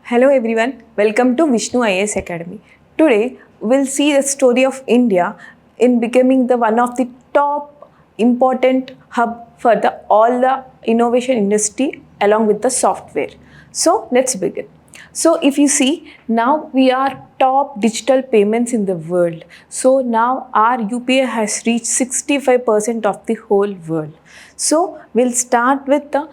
Hello everyone, welcome to Vishnu IAS Academy. Today we'll see the story of India in becoming the one of the top important hub for all the innovation industry along with the software. So let's begin. So if you see, now we are top digital payments in the world. So now our UPI has reached 65% of the whole world. So we'll start with the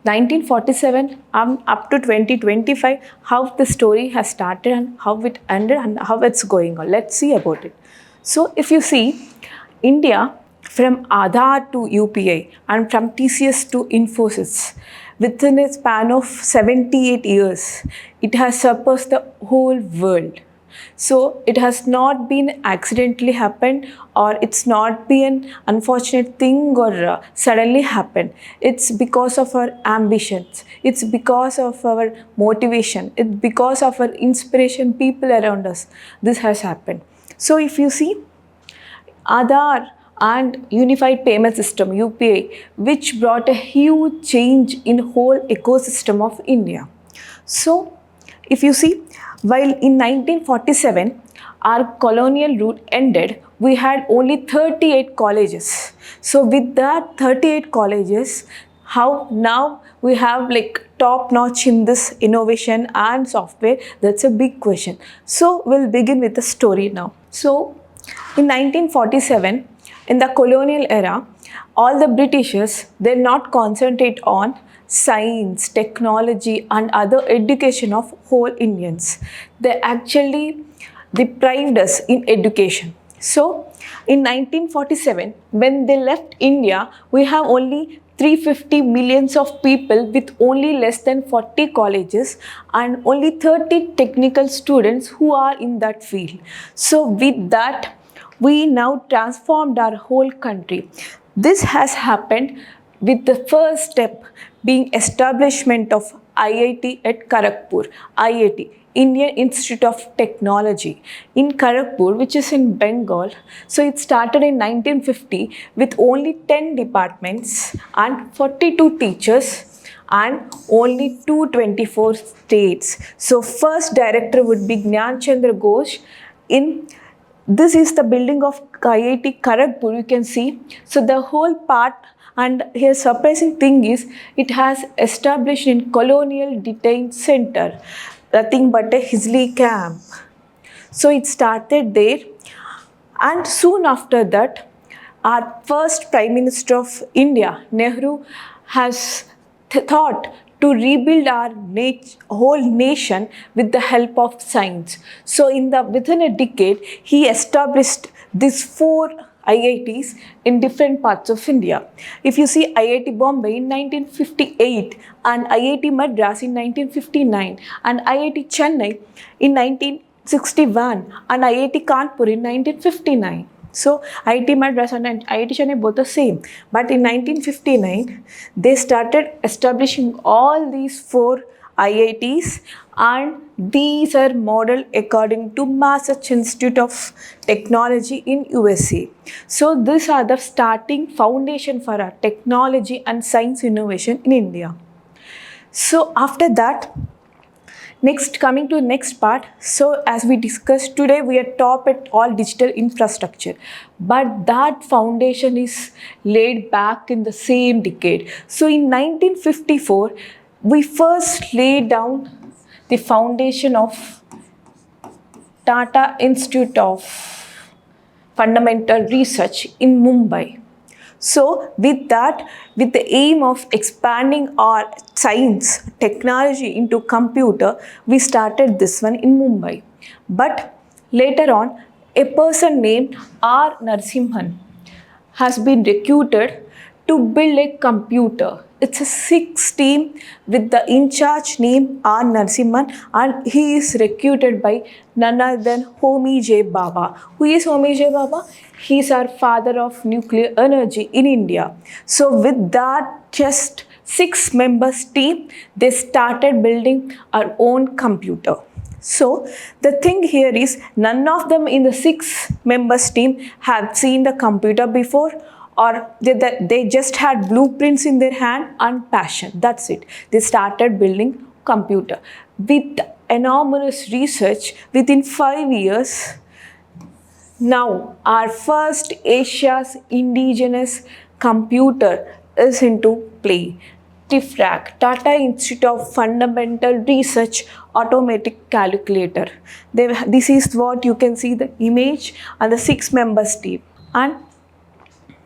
1947 up to 2025, how the story has started and how it ended and how it's going on. Let's see about it. So if you see, India from Aadhaar to UPI and from TCS to Infosys, within a span of 78 years, it has surpassed the whole world. So it has not been accidentally happened, or it's not been an unfortunate thing or suddenly happened. It's because of our ambitions. It's because of our motivation. It's because of our inspiration, people around us. This has happened. So if you see, Aadhaar and Unified Payment System UPI, which brought a huge change in whole ecosystem of India. So if you see, while in 1947 our colonial rule ended, we had only 38 colleges. So with that 38 colleges, how now we have like top notch in this innovation and software? That's a big question. So we'll begin with the story now. So in 1947, in the colonial era, all the Britishers, they not concentrate on science, technology and other education of whole Indians. They actually deprived us in education. So in 1947, when they left India, we have only 350 millions of people with only less than 40 colleges and only 30 technical students who are in that field. So with that, we now transformed our whole country. This has happened with the first step being establishment of IIT at Kharagpur, IIT, Indian Institute of Technology in Kharagpur, which is in Bengal. So it started in 1950 with only 10 departments and 42 teachers and only 224 states. So first director would be Gyan Chandra Ghosh. This is the building of IIT Kharagpur, you can see. So the whole part, and here surprising thing is it has established in colonial detention center, nothing but a Hisley camp. So it started there, and soon after that our first Prime Minister of India, Nehru, has thought to rebuild our whole nation with the help of science. So within a decade, he established these 4 IITs in different parts of India. If you see IIT Bombay in 1958 and IIT Madras in 1959 and IIT Chennai in 1961 and IIT Kanpur in 1959. So IIT Madras and IIT Chennai both the same. But in 1959, they started establishing all these 4 IITs, and these are modeled according to Massachusetts Institute of Technology in USA. So these are the starting foundation for our technology and science innovation in India. So after that, next, coming to the next part. So as we discussed today, we are top at all digital infrastructure, but that foundation is laid back in the same decade. So in 1954, we first laid down the foundation of Tata Institute of Fundamental Research in Mumbai. So with that, with the aim of expanding our science, technology into computer, we started this one in Mumbai. But later on, a person named R. Narasimhan has been recruited to build a computer. It's a 6 team with the in-charge name R. Narasimhan, and he is recruited by none other than Homi J. Bhabha. Who is Homi J. Bhabha? He is our father of nuclear energy in India. So with that just 6 members team, they started building our own computer. So the thing here is none of them in the 6 members team have seen the computer before, or they just had blueprints in their hand and passion. That's it. They started building computer with enormous research within 5 years. Now, our first Asia's indigenous computer is into play. TIFRAC, Tata Institute of Fundamental Research Automatic Calculator. This is what you can see the image and the 6 members team. And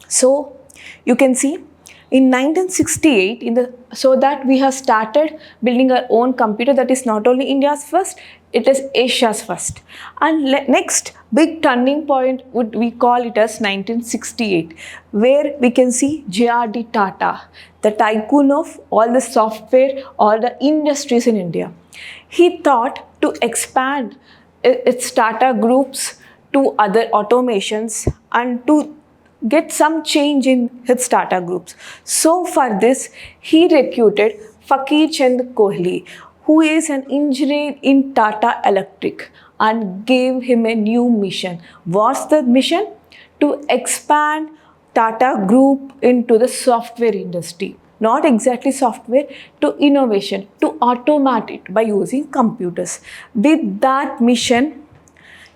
so you can see in 1968, so that we have started building our own computer that is not only India's first, it is Asia's first. And next big turning point would we call it as 1968, where we can see J.R.D. Tata, the tycoon of all the software, all the industries in India. He thought to expand its Tata groups to other automations and to get some change in his Tata groups. So for this, he recruited Fakir Chand Kohli, who is an engineer in Tata Electric, and gave him a new mission. What's the mission? To expand Tata Group into the software industry. Not exactly software, to innovation, to automate it by using computers. With that mission,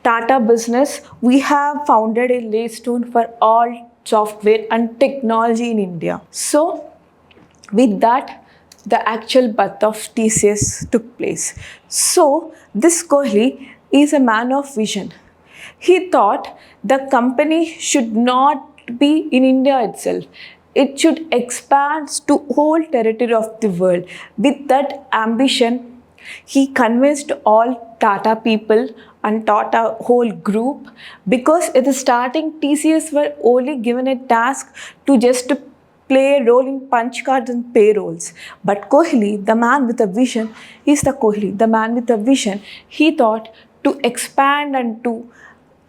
Tata Business, we have founded a laystone for all software and technology in India. So, with that, the actual birth of TCS took place. So, this Kohli is a man of vision. He thought the company should not be in India itself. It should expand to whole territory of the world. With that ambition, he convinced all Tata people and Tata whole group, because at the starting TCS were only given a task to just play a role in punch cards and payrolls. But Kohli, the man with a vision, is the Kohli, the man with a vision. He thought to expand and to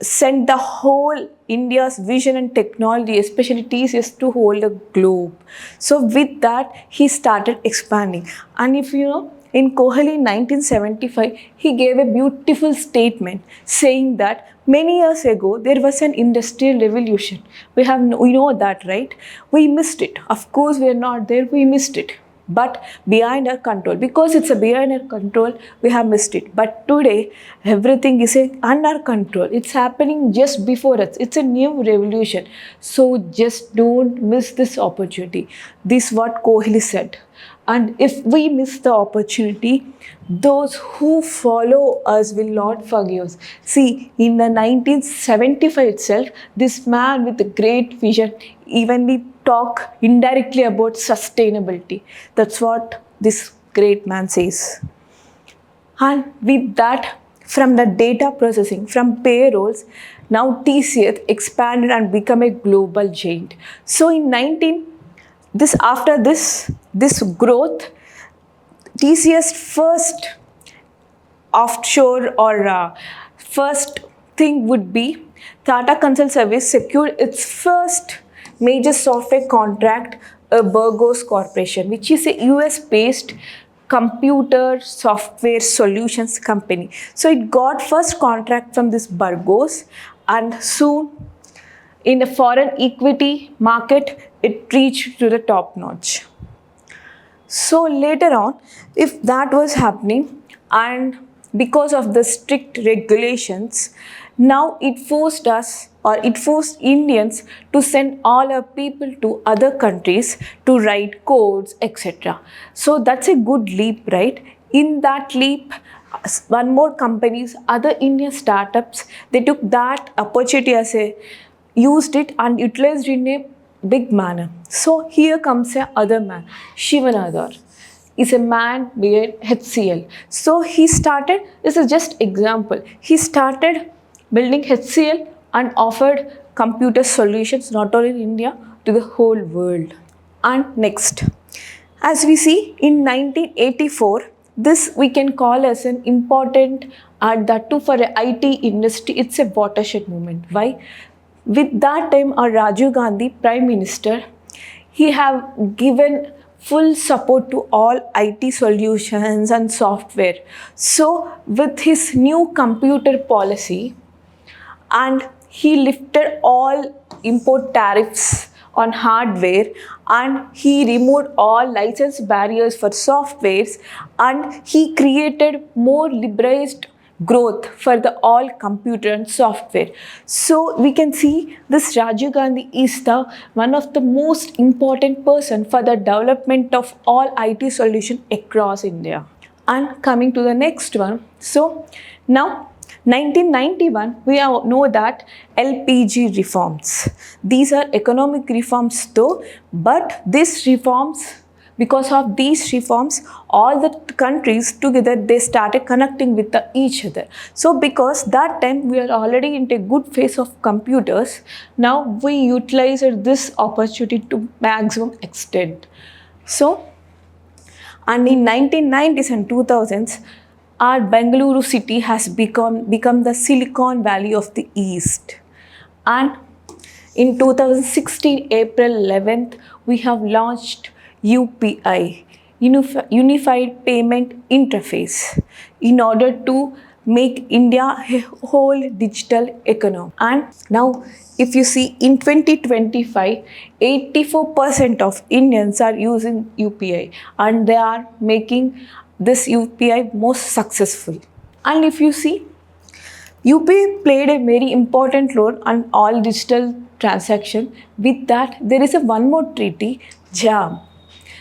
send the whole India's vision and technology, especially TCS, to hold a globe. So with that, he started expanding. And if you know, in Kohli 1975, he gave a beautiful statement saying that many years ago, there was an industrial revolution. We know that, right? We missed it. Of course, we are not there. We missed it. But behind our control, because it's a behind our control, we have missed it. But today, everything is under our control. It's happening just before us. It's a new revolution. So just don't miss this opportunity. This is what Kohli said. And if we miss the opportunity, those who follow us will not forgive us. See, in the 1975 itself, this man with a great vision evenly talk indirectly about sustainability. That's what this great man says. And with that, from the data processing, from payrolls, now TCS expanded and become a global giant. So in after this growth, TCS first offshore or first thing would be Tata Consult Service secured its first major software contract, Burgos Corporation, which is a US-based computer software solutions company. So it got first contract from this Burgos, and soon in the foreign equity market, it reached to the top notch. So later on, if that was happening, and because of the strict regulations, now it forced Indians to send all our people to other countries to write codes, etc. So that's a good leap, right? In that leap, one more companies, other Indian startups, they took that opportunity used it and utilized in a big manner. So here comes a other man, Shivan Adar. Is a man behind HCL. So he started, this is just example, he started building HCL and offered computer solutions not only in India, to the whole world. And next, as we see in 1984, this we can call as an important, and that too for the IT industry, it's a watershed moment. Why? With that time, our Rajiv Gandhi, Prime Minister, he have given full support to all IT solutions and software. So with his new computer policy, and he lifted all import tariffs on hardware, and he removed all license barriers for softwares, and he created more liberalized growth for the all computer and software. So we can see this Rajiv Gandhi is the one of the most important person for the development of all IT solution across India. And coming to the next one, so now 1991 we know that LPG reforms. These are economic reforms though, but these reforms, because of these reforms, all the countries together they started connecting with each other. So because that time we are already in a good phase of computers, now we utilized this opportunity to maximum extent. So, and in 1990s and 2000s, our Bengaluru city has become the Silicon Valley of the East. And in 2016, April 11th, we have launched UPI, Unified Payment Interface, in order to make India a whole digital economy. And now, if you see in 2025, 84% of Indians are using UPI, and they are making this UPI most successful. And if you see, UPI played a very important role on all digital transaction. With that, there is a one more treaty, JAM.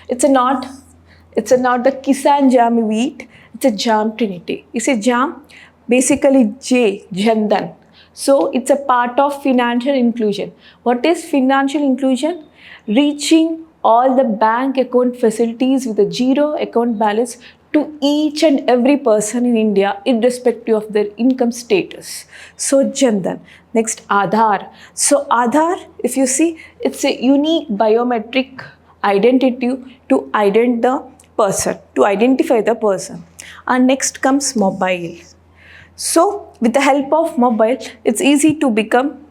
It's not the Kisan Jam we eat. It's a JAM Trinity. It's a JAM, basically J, Jandan. So it's a part of financial inclusion. What is financial inclusion? Reaching all the bank account facilities with a zero account balance to each and every person in India, irrespective of their income status. So Jandan. Next, Aadhaar. So Aadhaar, if you see, it's a unique biometric identity to identify the person. And next comes mobile. So with the help of mobile, it's easy to become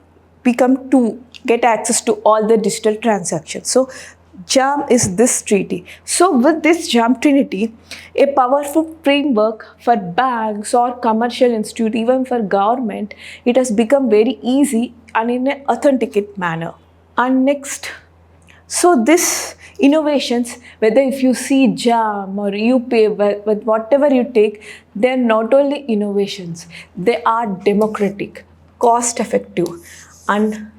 to get access to all the digital transactions. So JAM is this treaty. So with this JAM Trinity, a powerful framework for banks or commercial institute, even for government, it has become very easy and in an authenticate manner. And next, so this innovations, whether if you see JAM or UPay, with whatever you take, they are not only innovations, they are democratic, cost effective, and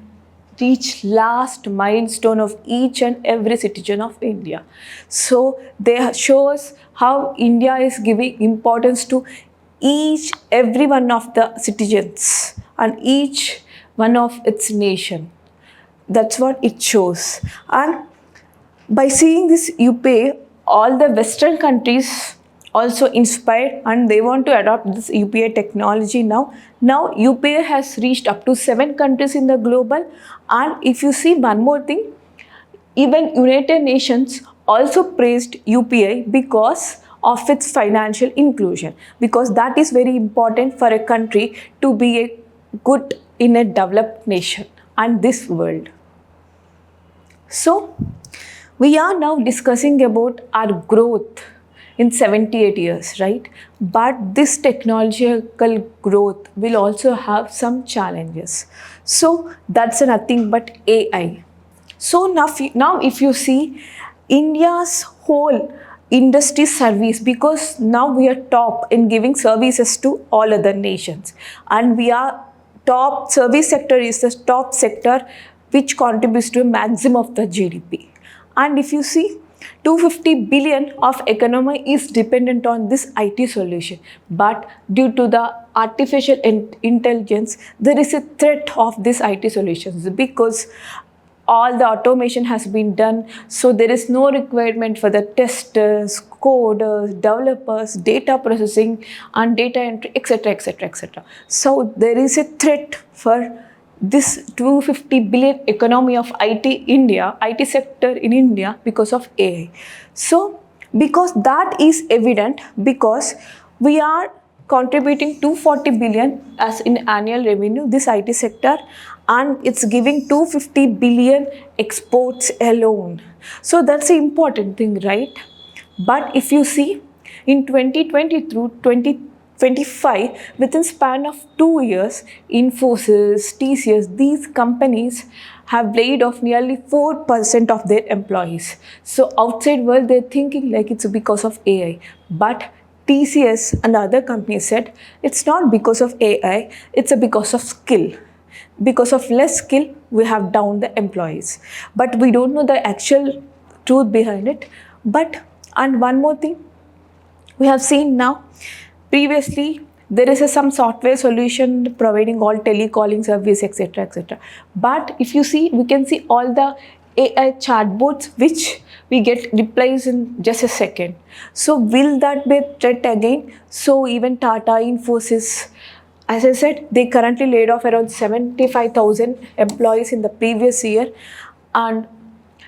reach last milestone of each and every citizen of India. So they show us how India is giving importance to every one of the citizens and each one of its nation. That's what it shows. And by seeing this UPI, all the Western countries also inspired and they want to adopt this UPI technology now. Now UPI has reached up to 7 countries in the global. And if you see one more thing, even United Nations also praised UPI because of its financial inclusion, because that is very important for a country to be a good in a developed nation and this world. So we are now discussing about our growth in 78 years, right? But this technological growth will also have some challenges. So that's nothing but AI. So now if you see India's whole industry service, because now we are top in giving services to all other nations, and we are top service sector is the top sector which contributes to a maximum of the GDP. And if you see, 250 billion of economy is dependent on this IT solution. But due to the artificial intelligence, there is a threat of this IT solutions because all the automation has been done. So there is no requirement for the testers, coders, developers, data processing and data entry, etc., etc., etc. So there is a threat for this 250 billion economy of IT sector in India because of AI. So because that is evident, because we are contributing 240 billion as in annual revenue, this IT sector, and it's giving 250 billion exports alone. So that's the important thing, right? But if you see in 2020 through 2025, within span of 2 years, Infosys, TCS, these companies have laid off nearly 4% of their employees. So outside world, they're thinking like it's because of AI. But TCS and other companies said it's not because of AI, it's because of skill. Because of less skill, we have downed the employees. But we don't know the actual truth behind it. And one more thing, we have seen now, previously, there is some software solution providing all telecalling service, etc., etc. But if you see, we can see all the AI chatbots which we get replies in just a second. So will that be a threat again? So even Tata, Infosys, as I said, they currently laid off around 75,000 employees in the previous year. And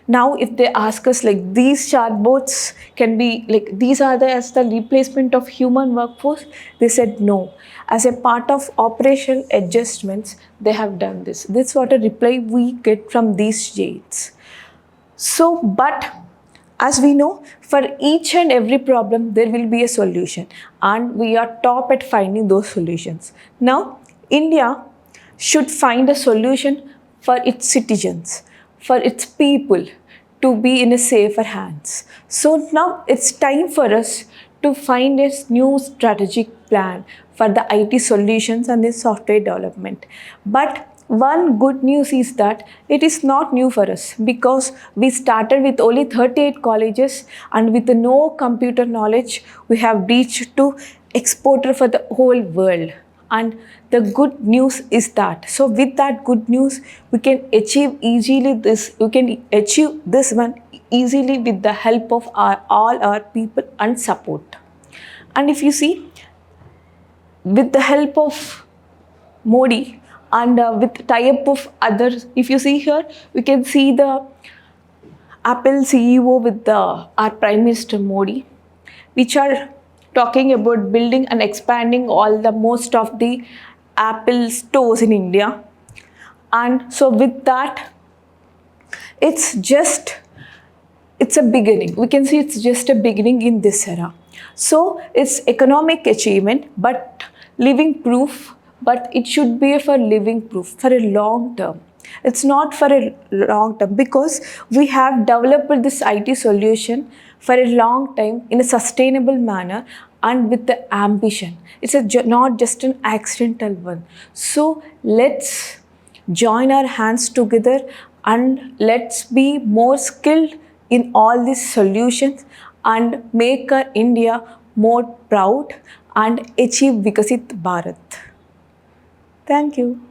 now if they ask us like these chatbots can be like these are the as the replacement of human workforce, they said no. As a part of operational adjustments, they have done this. This is what a reply we get from these jades. So, but as we know, for each and every problem, there will be a solution, and we are top at finding those solutions. Now, India should find a solution for its citizens, for its people to be in a safer hands. So now it's time for us to find a new strategic plan for the IT solutions and the software development. But one good news is that it is not new for us because we started with only 38 colleges, and with no computer knowledge, we have reached to exporter for the whole world. And the good news is that, so with that good news, we can achieve this one easily with the help of all our people and support. And if you see, with the help of Modi and with tie-up of others, if you see here, we can see the Apple CEO with our Prime Minister Modi, which are talking about building and expanding all the most of the Apple stores in India. And so with that, it's a beginning. We can see it's just a beginning in this era. So it's economic achievement, but living proof, but it should be for living proof for a long term. It's not for a long term because we have developed this IT solution for a long time in a sustainable manner and with the ambition. It's not just an accidental one. So let's join our hands together and let's be more skilled in all these solutions and make our India more proud and achieve Vikasit Bharat. Thank you.